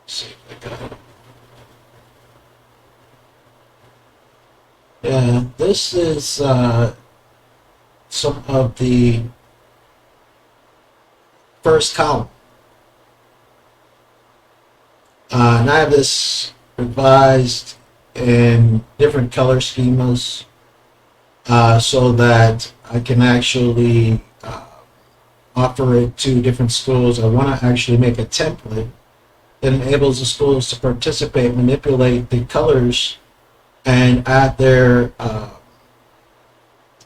see if I got it. Yeah, this is some of the first column. And I have this revised in different color schemas so that I can actually offer it to different schools. I want to actually make a template that enables the schools to participate, manipulate the colors, and add their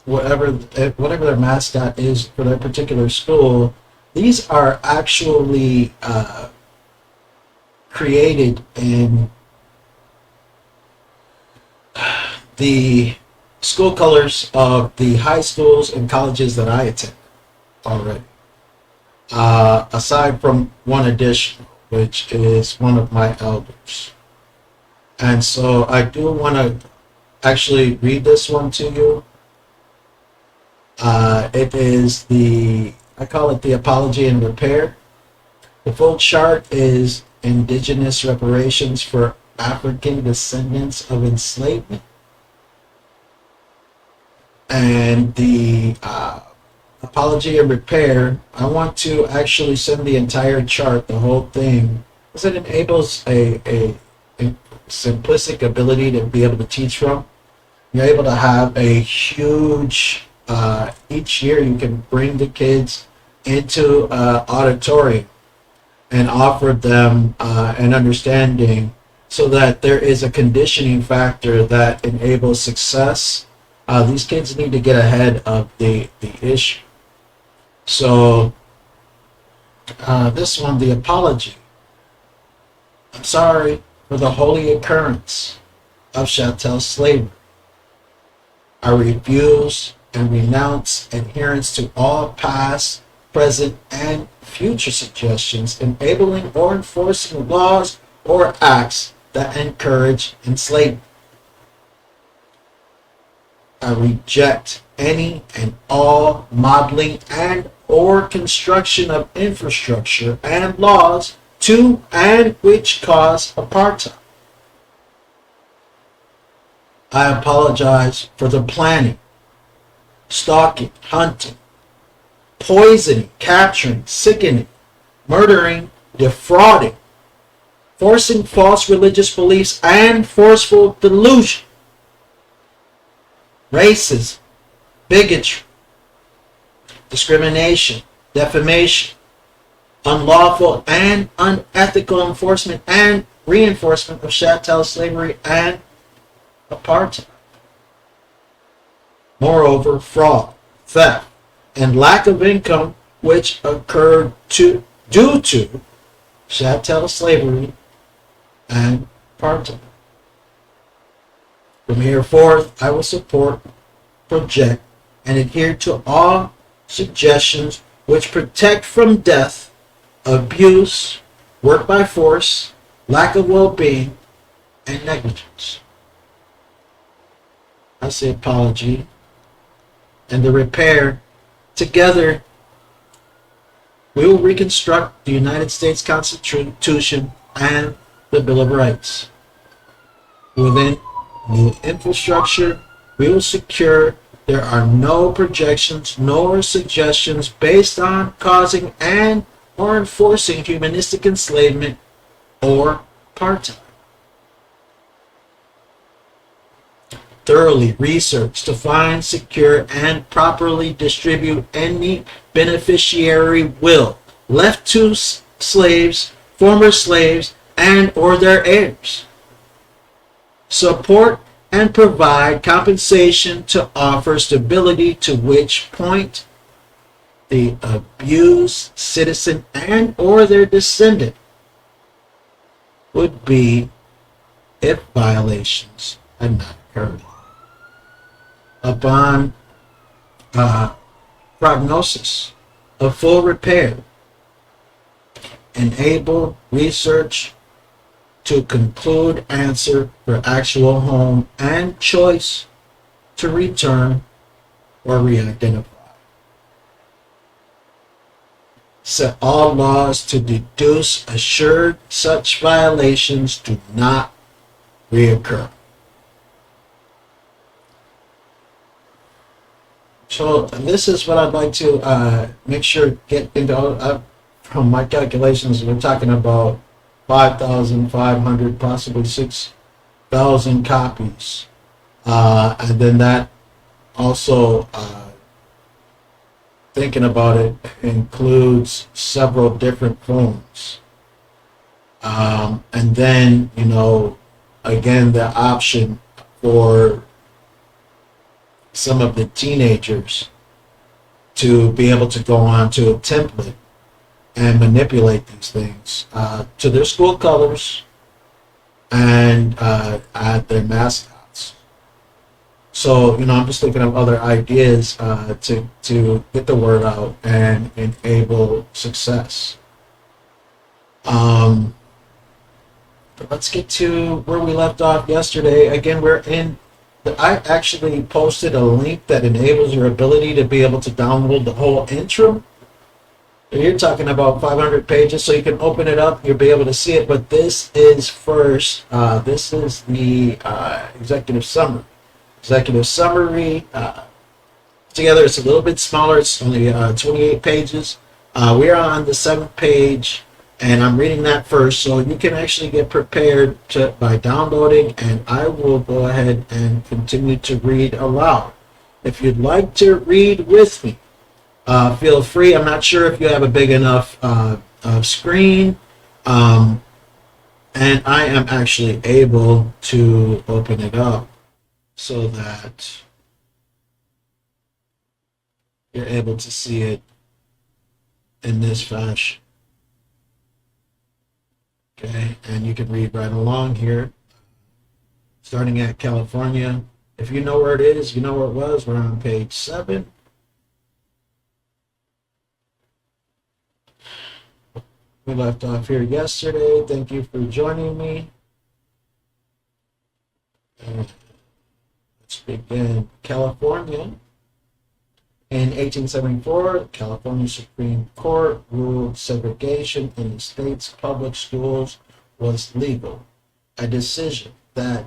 whatever their mascot is for their particular school. These are actually created in the school colors of the high schools and colleges that I attend already. Aside from one additional, which is one of my elders. And so I do want to actually read this one to you. It is I call it the Apology and Repair. The full chart is Indigenous Reparations for African Descendants of Enslavement. And the Apology and Repair, I want to actually send the entire chart, the whole thing, because it enables a simplistic ability to be able to teach from. You're able to have a huge, each year you can bring the kids into auditorium and offer them an understanding so that there is a conditioning factor that enables success. These kids need to get ahead of the issue. So this one, the apology. I'm sorry for the holy occurrence of chattel slavery. I refuse and renounce adherence to all past, present, and future suggestions enabling or enforcing laws or acts that encourage enslavement. I reject any and all modeling and or construction of infrastructure and laws to and which cause apartheid. I apologize for the planning, stalking, hunting, poisoning, capturing, sickening, murdering, defrauding, forcing false religious beliefs and forceful delusion, racism, bigotry, discrimination, defamation, unlawful and unethical enforcement and reinforcement of chattel slavery and apartheid. Moreover, fraud, theft, and lack of income which occurred due to chattel slavery and apartheid. From here forth, I will support, project, and adhere to all suggestions which protect from death, abuse, work by force, lack of well-being, and negligence. I say apology and the repair. Together, we will reconstruct the United States Constitution and the Bill of Rights. Within the infrastructure, we will secure there are no projections nor suggestions based on causing and or enforcing humanistic enslavement or apartheid. Thoroughly research to find, secure, and properly distribute any beneficiary will left to slaves, former slaves, and or their heirs. Support and provide compensation to offer stability, to which point the abused citizen and or their descendant would be if violations had not occurred. Upon prognosis of full repair, enable research to conclude answer for actual home and choice to return or re-identify. set all laws to deduce assured such violations do not reoccur. So this is what I'd like to make sure get into. From my calculations, we're talking about 5,500, possibly 6,000 copies, and then that also, thinking about it, includes several different phones, and then again the option for some of the teenagers to be able to go on to a template and manipulate these things to their school colors and add their mascots. So, I'm just thinking of other ideas to get the word out and enable success. But let's get to where we left off yesterday. Again, I actually posted a link that enables your ability to be able to download the whole intro. You're talking about 500 pages, so you can open it up, you'll be able to see it, but this is first, this is the executive summary. Executive summary, together it's a little bit smaller, it's only 28 pages. We are on the 7th page, and I'm reading that first, so you can actually get prepared by downloading, and I will go ahead and continue to read aloud. If you'd like to read with me, feel free. I'm not sure if you have a big enough screen, and I am actually able to open it up so that you're able to see it in this fashion. Okay, and you can read right along here, starting at California. If you know where it is, you know where it was. We're on page 7. We left off here yesterday. Thank you for joining me. Let's begin. California. In 1874, California Supreme Court ruled segregation in the state's public schools was legal, a decision that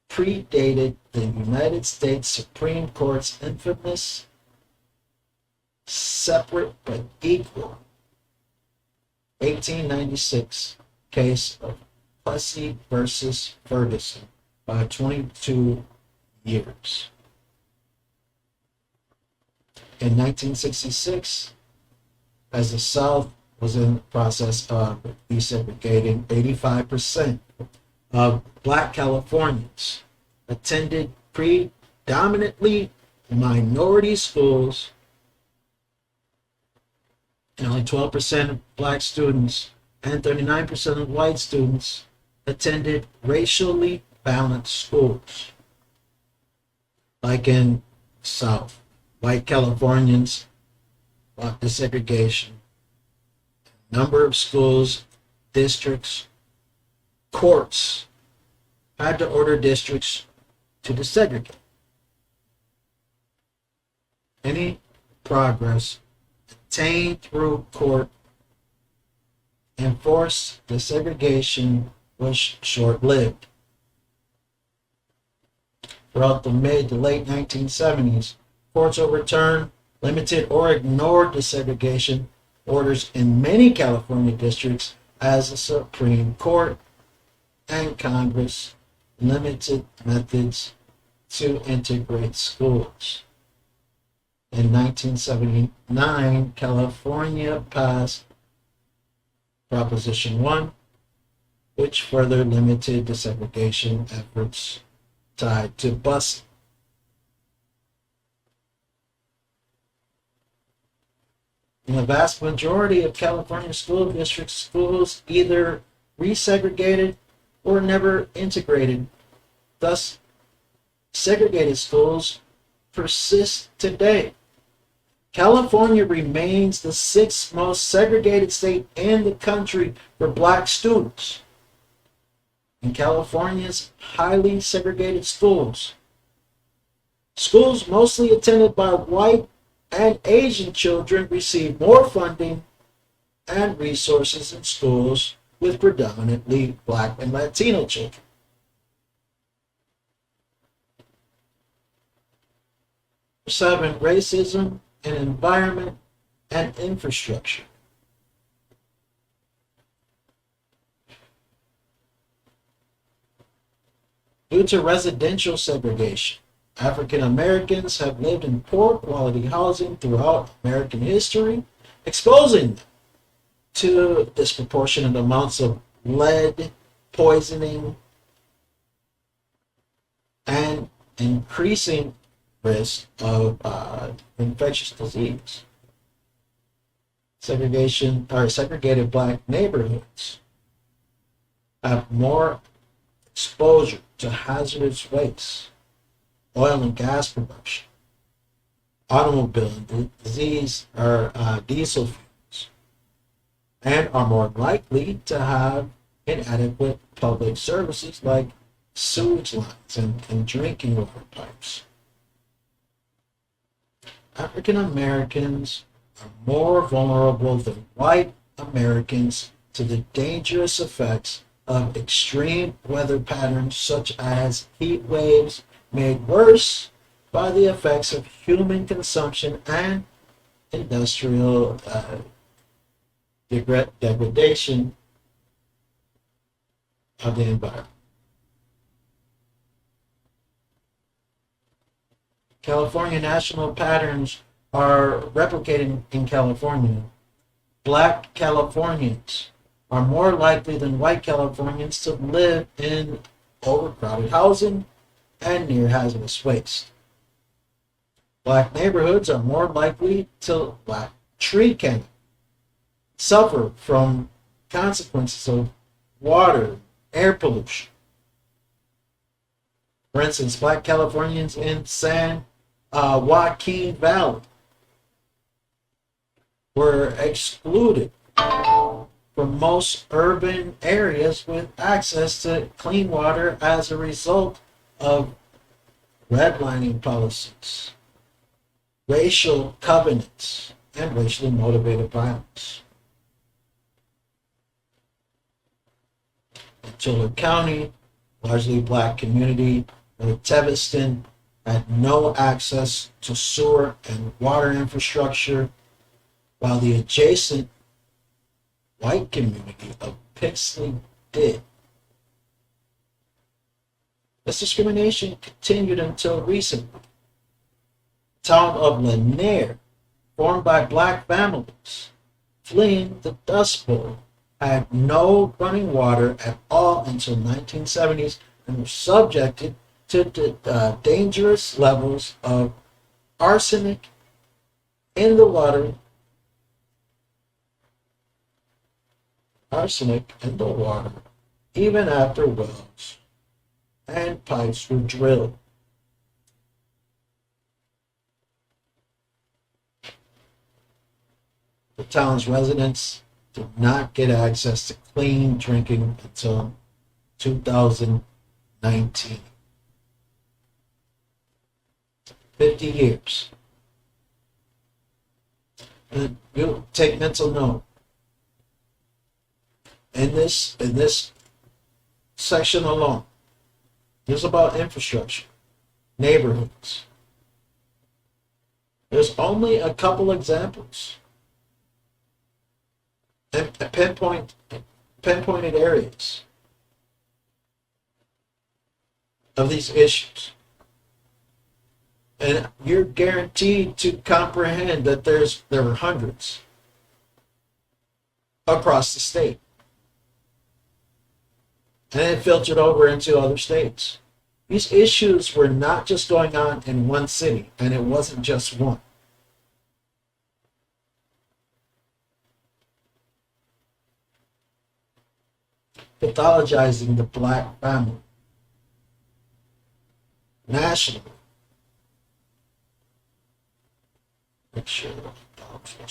predated the United States Supreme Court's infamous separate but equal 1896 case of Plessy versus Ferguson by 22 years. In 1966, as the South was in the process of desegregating, 85% of Black Californians attended predominantly minority schools, and only 12% of Black students and 39% of white students attended racially balanced schools. Like in South, white Californians fought desegregation. Number of schools, districts, courts had to order districts to desegregate. Any progress attained through court enforced desegregation was short-lived. Throughout the mid to late 1970s, courts overturned, limited, or ignored desegregation orders in many California districts as the Supreme Court and Congress limited methods to integrate schools. In 1979, California passed Proposition 1, which further limited desegregation efforts tied to busing. In the vast majority of California school districts, schools either resegregated or never integrated. Thus, segregated schools persist today. California remains the 6th most segregated state in the country for Black students. In California's highly segregated schools, schools mostly attended by white and Asian children receive more funding and resources in schools with predominantly Black and Latino children. 7, racism in environment and infrastructure. Due to residential segregation, African Americans have lived in poor quality housing throughout American history, exposing them to disproportionate amounts of lead, poisoning, and increasing risk of infectious disease. Segregated Black neighborhoods have more exposure to hazardous waste, oil and gas production, automobile disease or diesel fuels, and are more likely to have inadequate public services like sewage lines and drinking water pipes. African Americans are more vulnerable than white Americans to the dangerous effects of extreme weather patterns such as heat waves made worse by the effects of human consumption and industrial degradation of the environment. California national patterns are replicated in California. Black Californians are more likely than white Californians to live in overcrowded housing and near hazardous waste. Black neighborhoods are more likely to lack tree canopy, suffer from consequences of water, air pollution. For instance, Black Californians in San Joaquin Valley were excluded from most urban areas with access to clean water as a result of redlining policies, racial covenants, and racially motivated violence. In Tulare County, largely Black community, Teviston had no access to sewer and water infrastructure, while the adjacent white community of Pixley did. This discrimination continued until recently. The town of Lanier, formed by Black families fleeing the Dust Bowl, had no running water at all until 1970s and were subjected to dangerous levels of arsenic in the water. Even after wells and pipes were drilled. The town's residents did not get access to clean drinking until 2019. 50 years. And you take mental note. In this section alone, there's about infrastructure, neighborhoods. There's only a couple examples and pinpointed areas of these issues. And you're guaranteed to comprehend that there were hundreds across the state. And it filtered over into other states. These issues were not just going on in one city, and it wasn't just one. Pathologizing the Black family nationally. Make sure the dogs are